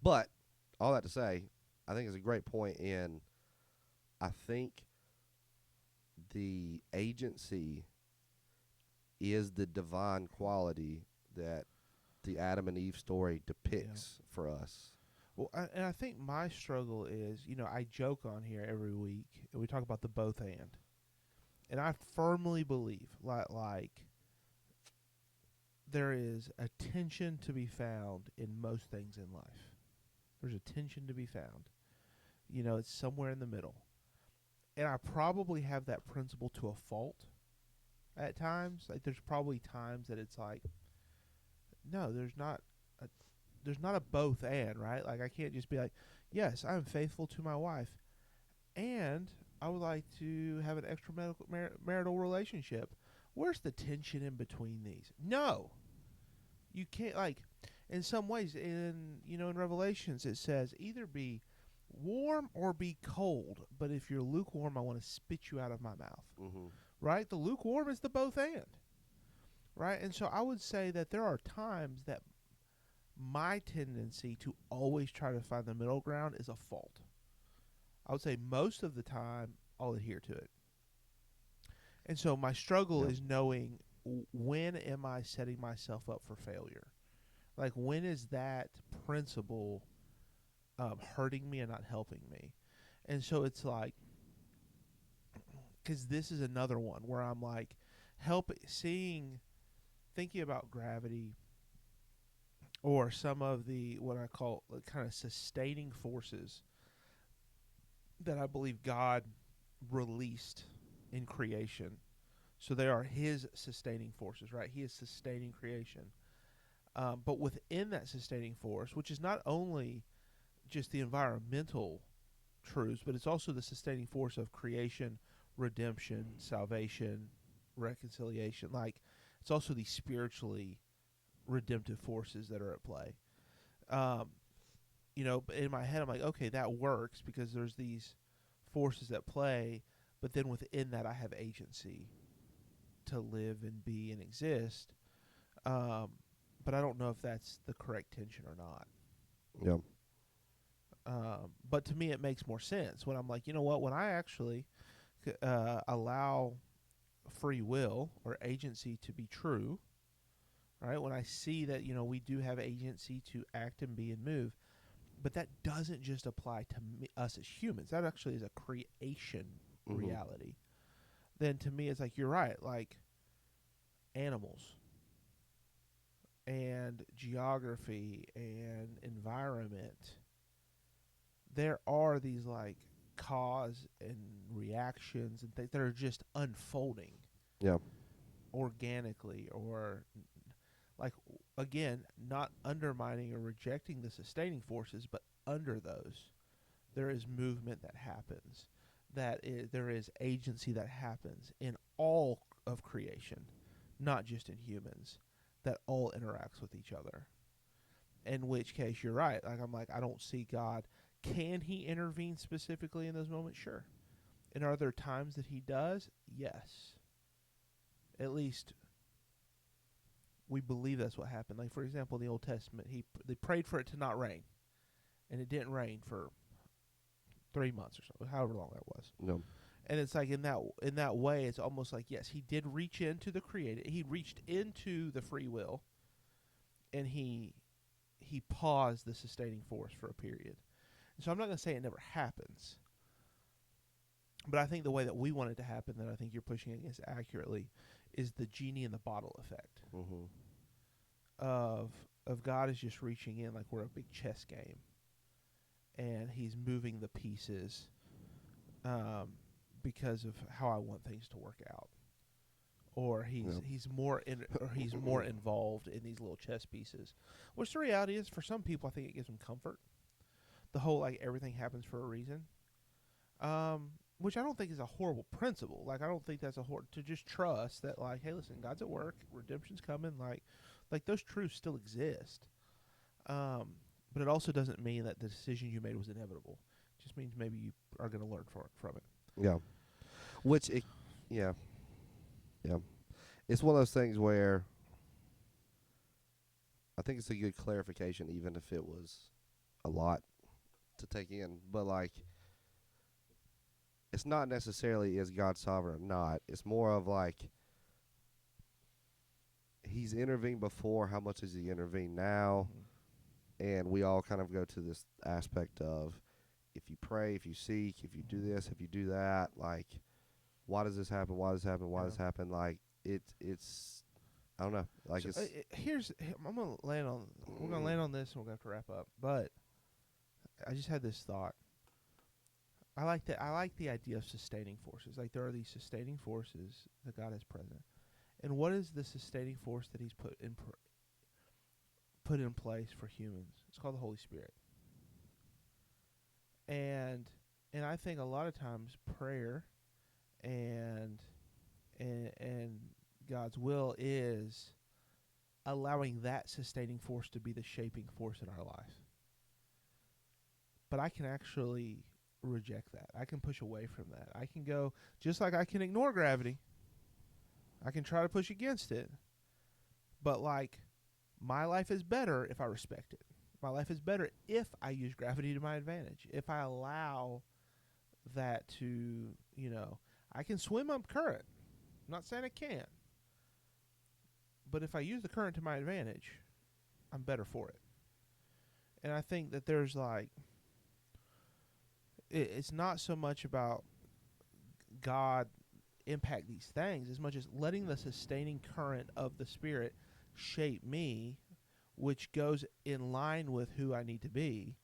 S1: But all that to say, I think it's a great point in I think the agency is the divine quality that the Adam and Eve story
S2: Yeah.
S1: depicts for us.
S2: Well, and I think my struggle is, I joke on here every week, and we talk about the both and I firmly believe, like there is a tension to be found in most things in life. There's a tension to be found. It's somewhere in the middle, and I probably have that principle to a fault at times. Like, there's probably times that it's like, no, a, there's not a both and, right? Like, I can't just be like, yes, I'm faithful to my wife, and I would like to have an marital relationship. Where's the tension in between these? No, you can't. Like, in some ways, in Revelations, it says either be warm or be cold. But if you're lukewarm, I want to spit you out of my mouth.
S1: Mm-hmm.
S2: Right? The lukewarm is the both and. Right? And so I would say that there are times that my tendency to always try to find the middle ground is a fault. I would say most of the time I'll adhere to it. And so my struggle
S1: Yeah.
S2: is knowing when am I setting myself up for failure? Like, when is that principle hurting me and not helping me? And so it's like, because this is another one where I'm like, thinking about gravity or some of the what I call kind of sustaining forces that I believe God released in creation. So they are His sustaining forces, right? He is sustaining creation. But within that sustaining force, which is not only just the environmental truths, but it's also the sustaining force of creation, redemption, salvation, reconciliation. Like, it's also the spiritually redemptive forces that are at play. Um, in my head, I'm like, okay, that works because there's these forces at play, but then within that, I have agency to live and be and exist. Um, but I don't know if that's the correct tension or not.
S1: Yeah.
S2: But to me, it makes more sense when I'm like, you know what? When I actually allow free will or agency to be true, right? When I see that we do have agency to act and be and move, but that doesn't just apply to us as humans. That actually is a creation
S1: Mm-hmm.
S2: reality. Then to me, it's like you're right. Like animals and geography and environment, there are these like cause and reactions and things that are just unfolding
S1: Yeah.
S2: organically, or like, again, not undermining or rejecting the sustaining forces, but under those there is movement that happens, there is agency that happens in all of creation, not just in humans, that all interacts with each other. In which case, you're right. Like, I'm like, I don't see God. Can he intervene specifically in those moments? Sure. And are there times that he does? Yes. At least we believe that's what happened. Like, for example, in the Old Testament, they prayed for it to not rain, and it didn't rain for 3 months or so, however long that was.
S1: No.
S2: And it's like in that way, it's almost like, yes, he did reach into the created. He reached into the free will, and he paused the sustaining force for a period. And so I'm not going to say it never happens, but I think the way that we want it to happen, that I think you're pushing against accurately, is the genie in the bottle effect of God is just reaching in like we're a big chess game, and he's moving the pieces because of how I want things to work out, or he's more involved in these little chess pieces. Which the reality is, for some people, I think it gives them comfort. The whole like everything happens for a reason. Which I don't think is a horrible principle. Like, I don't think that's to just trust that, like, hey, listen, God's at work, redemption's coming. Like those truths still exist. But it also doesn't mean that the decision you made was inevitable. It just means maybe you are going to learn from it.
S1: Yeah. Yeah. It's one of those things where I think it's a good clarification, even if it was a lot to take in. But, like, it's not necessarily is God sovereign or not. It's more of like he's intervened before. How much has he intervened now? And we all kind of go to this aspect of if you pray, if you seek, if you do this, if you do that, like, why does this happen? Why does this happen? Why does this happen? Like, it's I don't know. Like,
S2: so,
S1: it's
S2: I'm gonna land on. We're gonna land on this, and we're gonna have to wrap up. But I just had this thought. I like the idea of sustaining forces. Like, there are these sustaining forces that God has present, and what is the sustaining force that He's put in place for humans? It's called the Holy Spirit. And I think a lot of times prayer and God's will is allowing that sustaining force to be the shaping force in our life. But I can actually reject that. I can push away from that. I can go, just like I can ignore gravity, I can try to push against it, but like, my life is better if I respect it. My life is better if I use gravity to my advantage. If I allow that to, I can swim up current. I'm not saying I can't, but if I use the current to my advantage, I'm better for it. And I think that there's like, it's not so much about God impact these things as much as letting the sustaining current of the Spirit shape me, which goes in line with who I need to be.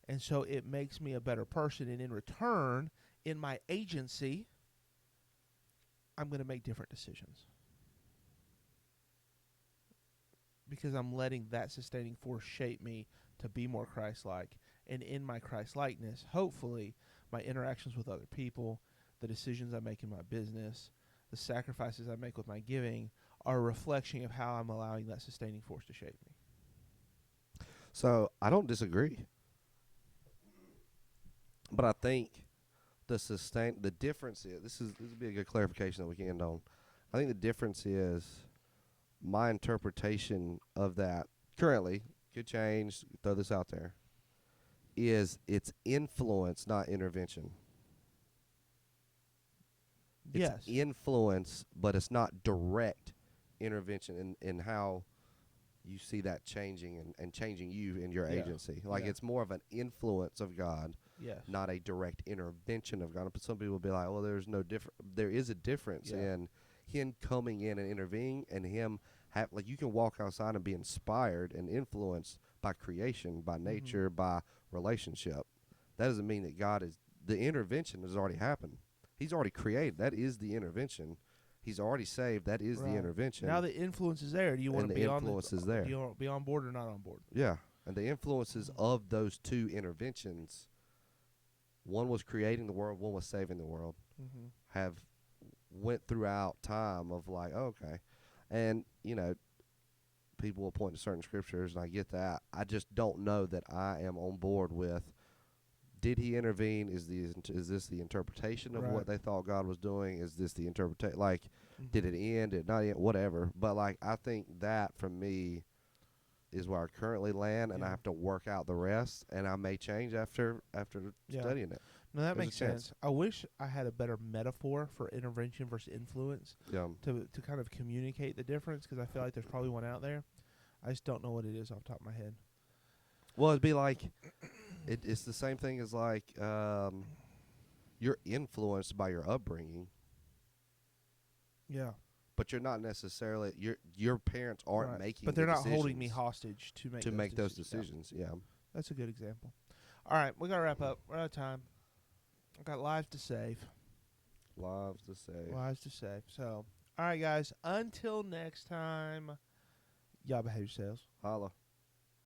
S2: And so it makes me a better person. And in return, in my agency, I'm going to make different decisions. Because I'm letting that sustaining force shape me to be more Christ-like. And in my Christ-likeness, hopefully, my interactions with other people, the decisions I make in my business, the sacrifices I make with my giving are a reflection of how I'm allowing that sustaining force to shape me.
S1: So I don't disagree, but I think the difference is this would be a good clarification that we can end on. I think the difference is my interpretation of that currently could change. Throw this out there. Is it's influence, not intervention.
S2: Yes.
S1: It's influence, but it's not direct intervention in how you see that changing and changing you in your agency. Like, it's more of an influence of God, not a direct intervention of God. But some people will be like, well, there is a difference in him coming in and intervening and him like, you can walk outside and be inspired and influenced by creation, by nature, by relationship. That doesn't mean that God is, the intervention has already happened. He's already created. That is the intervention. He's already saved. That is the intervention.
S2: Now the influence is there. Do you want to be on
S1: the influence is there?
S2: Do you want to be on board or not on board?
S1: Yeah, and the influences of those two interventions, one was creating the world, one was saving the world, have went throughout time of like, okay, And, people will point to certain scriptures, and I get that. I just don't know that I am on board with, did he intervene? Is this the interpretation of what they thought God was doing? Is this the interpretation? Like, did it end? Did it not end? Whatever. But, like, I think that, for me, is where I currently land, and I have to work out the rest, and I may change after studying it.
S2: No, that makes sense. I wish I had a better metaphor for intervention versus influence to kind of communicate the difference, because I feel like there's probably one out there. I just don't know what it is off the top of my head.
S1: Well, it'd be like, it's the same thing as like, you're influenced by your upbringing.
S2: Yeah.
S1: But you're not necessarily, your parents aren't making
S2: but they're not holding me hostage to make
S1: those decisions. Yeah.
S2: That's a good example. All right, we got to wrap up. We're out of time. I've got lives to save.
S1: Lives to save.
S2: So, all right, guys. Until next time, y'all behave yourselves.
S1: Holla.